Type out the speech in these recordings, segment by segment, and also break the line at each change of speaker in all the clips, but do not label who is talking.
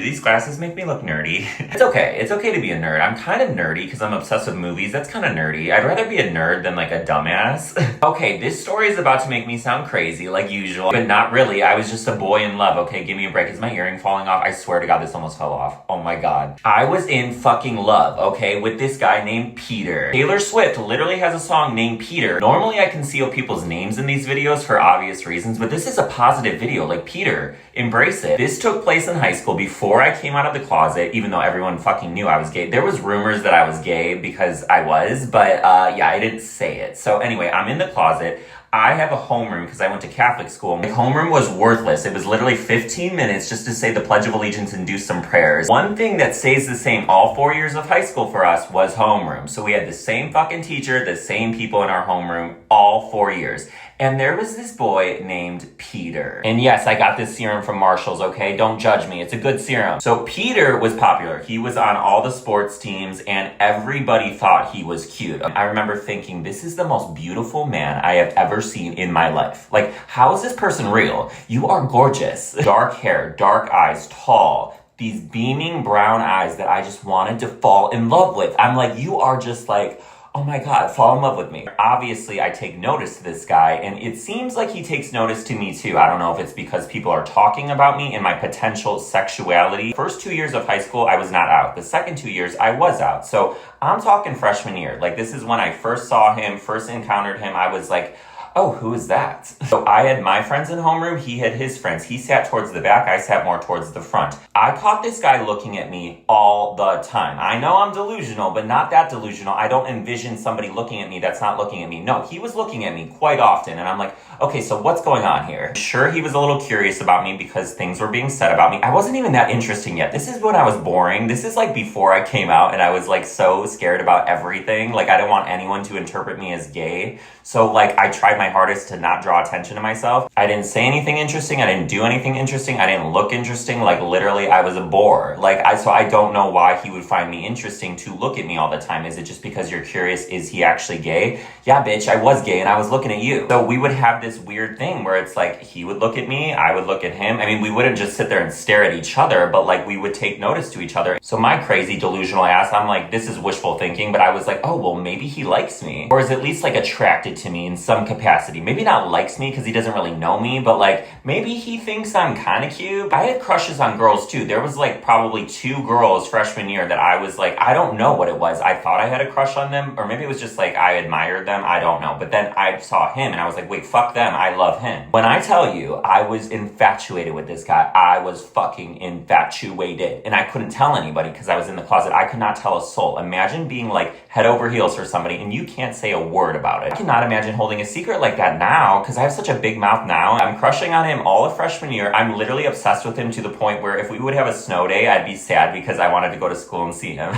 These glasses make me look nerdy. It's okay. It's okay to be a nerd. I'm kind of nerdy because I'm obsessed with movies. That's kind of nerdy. I'd rather be a nerd than like a dumbass. Okay, this story is about to make me sound crazy like usual, but not really. I was just a boy in love. Okay, give me a break. Is my earring falling off? I swear to God, this almost fell off. Oh my God. I was in fucking love, okay, with this guy named Peter. Taylor Swift literally has a song named Peter. Normally I conceal people's names in these videos for obvious reasons, but this is a positive video. Like, Peter, embrace it. This took place in high school before I came out of the closet, even though everyone fucking knew I was gay. There was rumors that I was gay because I was, but yeah, I didn't say it. So anyway, I'm in the closet. I have a homeroom because I went to Catholic school. My homeroom was worthless. It was literally 15 minutes just to say the Pledge of Allegiance and do some prayers. One thing that stays the same all 4 years of high school for us was homeroom. So we had the same fucking teacher, the same people in our homeroom all 4 years. And there was this boy named Peter. And yes, I got this serum from Marshall's, okay? Don't judge me. It's a good serum. So Peter was popular. He was on all the sports teams and everybody thought he was cute. I remember thinking, this is the most beautiful man I have ever seen in my life. Like, how is this person real? You are gorgeous. Dark hair, dark eyes, tall. These beaming brown eyes that I just wanted to fall in love with. I'm like, you are just like, oh my God, fall in love with me. Obviously, I take notice to this guy, and it seems like he takes notice to me too. I don't know if it's because people are talking about me and my potential sexuality. First 2 years of high school, I was not out. The second 2 years, I was out. So I'm talking freshman year. Like, this is when I first saw him, first encountered him. I was like, oh, who is that? So I had my friends in homeroom, he had his friends. He sat towards the back, I sat more towards the front. I caught this guy looking at me all the time. I know I'm delusional, but not that delusional. I don't envision somebody looking at me that's not looking at me. No, he was looking at me quite often, and I'm like, okay, so what's going on here? Sure, he was a little curious about me because things were being said about me. I wasn't even that interesting yet. This is when I was boring. This is like before I came out, and I was like so scared about everything. Like, I didn't want anyone to interpret me as gay. So like, I tried my hardest to not draw attention to myself. I didn't say anything interesting. I didn't do anything interesting. I didn't look interesting. Like, literally, I was a bore. So I don't know why he would find me interesting to look at me all the time. Is it just because you're curious? Is he actually gay? Yeah, bitch, I was gay and I was looking at you. So we would have this weird thing where it's like, he would look at me, I would look at him. I mean, we wouldn't just sit there and stare at each other, but like, we would take notice to each other. So my crazy delusional ass, I'm like, this is wishful thinking, but I was like, oh, well, maybe he likes me, or is at least like attracted to me in some capacity. Maybe not likes me because he doesn't really know me, but like, maybe he thinks I'm kind of cute. I had crushes on girls too. There was like probably 2 girls freshman year that I was like, I don't know what it was. I thought I had a crush on them, or maybe it was just like I admired them. I don't know. But then I saw him and I was like, wait, fuck them. I love him. When I tell you I was infatuated with this guy, I was fucking infatuated. And I couldn't tell anybody because I was in the closet. I could not tell a soul. Imagine being like head over heels for somebody and you can't say a word about it. I cannot imagine holding a secret like that now because I have such a big mouth now. I'm crushing on him all of freshman year. I'm literally obsessed with him to the point where if we would have a snow day, I'd be sad because I wanted to go to school and see him.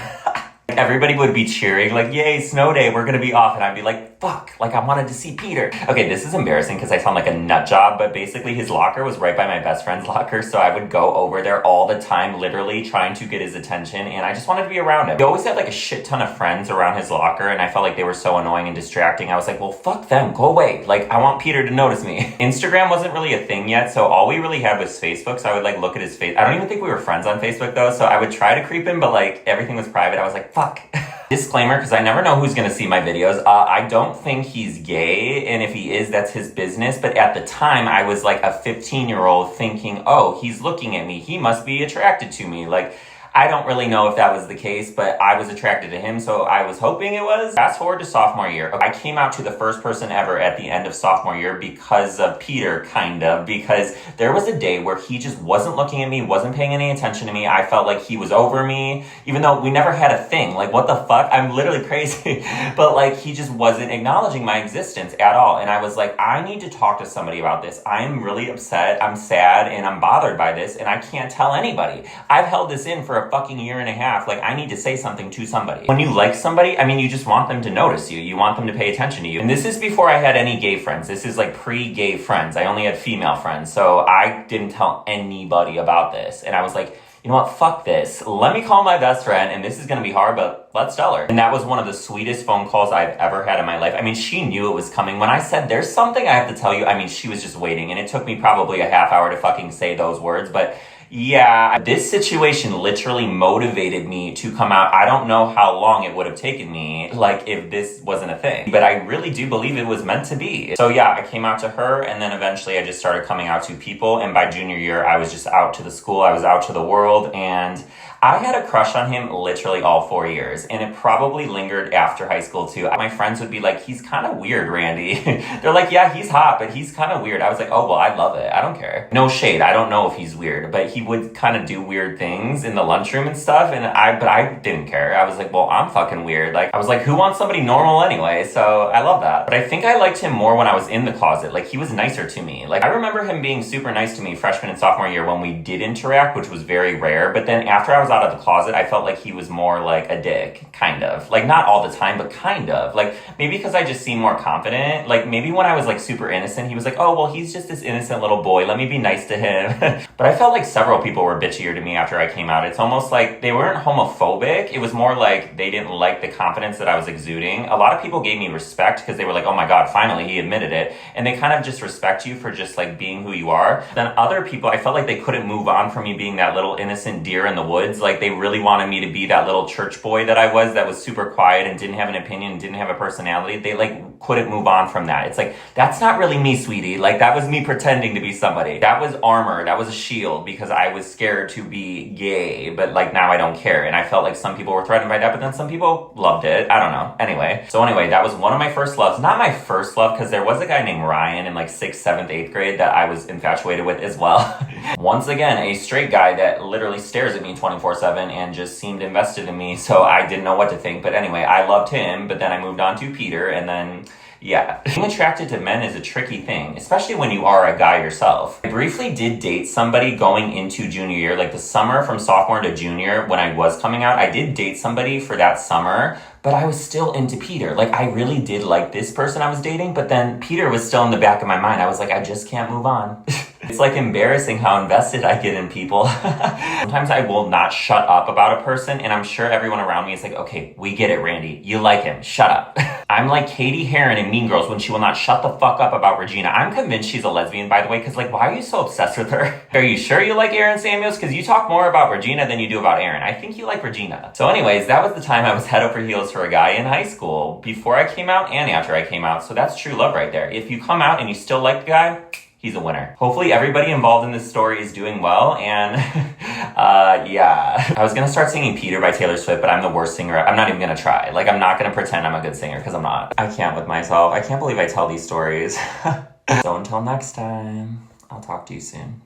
Everybody would be cheering like, yay, snow day, we're gonna be off. And I'd be like, fuck, like I wanted to see Peter. Okay, this is embarrassing because I sound like a nut job, but basically his locker was right by my best friend's locker. So I would go over there all the time, literally trying to get his attention. And I just wanted to be around him. He always had like a shit ton of friends around his locker. And I felt like they were so annoying and distracting. I was like, well, fuck them, go away. Like, I want Peter to notice me. Instagram wasn't really a thing yet. So all we really had was Facebook. So I would like look at his face. I don't even think we were friends on Facebook though. So I would try to creep him, but like everything was private. I was like, fuck. Disclaimer, because I never know who's going to see my videos. I don't think he's gay, and if he is, that's his business. But at the time, I was like a 15-year-old thinking, oh, he's looking at me. He must be attracted to me. Like, I don't really know if that was the case, but I was attracted to him, so I was hoping it was. Fast forward to sophomore year. I came out to the first person ever at the end of sophomore year because of Peter, kind of, because there was a day where he just wasn't looking at me, wasn't paying any attention to me. I felt like he was over me, even though we never had a thing. Like, what the fuck? I'm literally crazy. But like, he just wasn't acknowledging my existence at all. And I was like, I need to talk to somebody about this. I'm really upset, I'm sad, and I'm bothered by this, and I can't tell anybody. I've held this in for a fucking year and a half. Like, I need to say something to somebody. When you like somebody, I mean, you just want them to notice you. You want them to pay attention to you. And this is before I had any gay friends. This is like pre-gay friends. I only had female friends. So I didn't tell anybody about this. And I was like, you know what, fuck this. Let me call my best friend, and this is gonna be hard, but let's tell her. And that was one of the sweetest phone calls I've ever had in my life. I mean, she knew it was coming. When I said, there's something I have to tell you, I mean, she was just waiting, and it took me probably a half hour to fucking say those words, but Yeah, this situation literally motivated me to come out. I don't know how long it would have taken me, like, if this wasn't a thing, but I really do believe it was meant to be. So yeah, I came out to her, and then eventually I just started coming out to people, and by junior year, I was just out to the school, I was out to the world, and I had a crush on him literally all 4 years, and it probably lingered after high school too. My friends would be like, he's kind of weird, Randy. They're like, yeah, he's hot, but he's kind of weird. I was like, oh, well, I love it. I don't care. No shade. I don't know if he's weird, but he would kind of do weird things in the lunchroom and stuff, but I didn't care. I was like, well, I'm fucking weird. Like, I was like, who wants somebody normal anyway? So I love that. But I think I liked him more when I was in the closet. Like, he was nicer to me. Like, I remember him being super nice to me freshman and sophomore year when we did interact, which was very rare. But then after I was out of the closet, I felt like he was more like a dick, kind of. Like, not all the time, but kind of. Like, maybe because I just seemed more confident. Like, maybe when I was like super innocent, he was like, oh, well, he's just this innocent little boy. Let me be nice to him. But I felt like several people were bitchier to me after I came out. It's almost like they weren't homophobic. It was more like they didn't like the confidence that I was exuding. A lot of people gave me respect because they were like, oh my God, finally he admitted it. And they kind of just respect you for just like being who you are. Then other people, I felt like they couldn't move on from me being that little innocent deer in the woods. Like, they really wanted me to be that little church boy that I was, that was super quiet and didn't have an opinion, didn't have a personality. They like couldn't move on from that. It's like, that's not really me, sweetie. Like, that was me pretending to be somebody. That was armor. That was a shield because I was scared to be gay, but like now I don't care. And I felt like some people were threatened by that, but then some people loved it. I don't know. Anyway, that was one of my first loves. Not my first love, because there was a guy named Ryan in like 6th, 7th, 8th grade that I was infatuated with as well. Once again, a straight guy that literally stares at me 24/7 and just seemed invested in me, so I didn't know what to think. But anyway, I loved him, but then I moved on to Peter, and then yeah. Being attracted to men is a tricky thing, especially when you are a guy yourself. I briefly did date somebody going into junior year, like the summer from sophomore to junior when I was coming out. I did date somebody for that summer, but I was still into Peter. Like, I really did like this person I was dating, but then Peter was still in the back of my mind. I was like, I just can't move on. It's like embarrassing how invested I get in people. Sometimes I will not shut up about a person, and I'm sure everyone around me is like, okay, we get it, Randy. You like him. Shut up. I'm like Katie Heron in Mean Girls when she will not shut the fuck up about Regina. I'm convinced she's a lesbian, by the way, because like, why are you so obsessed with her? Are you sure you like Aaron Samuels? Because you talk more about Regina than you do about Aaron. I think you like Regina. So anyways, that was the time I was head over heels for a guy in high school, before I came out and after I came out. So that's true love right there. If you come out and you still like the guy, he's a winner. Hopefully everybody involved in this story is doing well, and yeah. I was gonna start singing Peter by Taylor Swift, but I'm the worst singer. I'm not even gonna try. Like, I'm not gonna pretend I'm a good singer, because I'm not. I can't with myself. I can't believe I tell these stories. So until next time, I'll talk to you soon.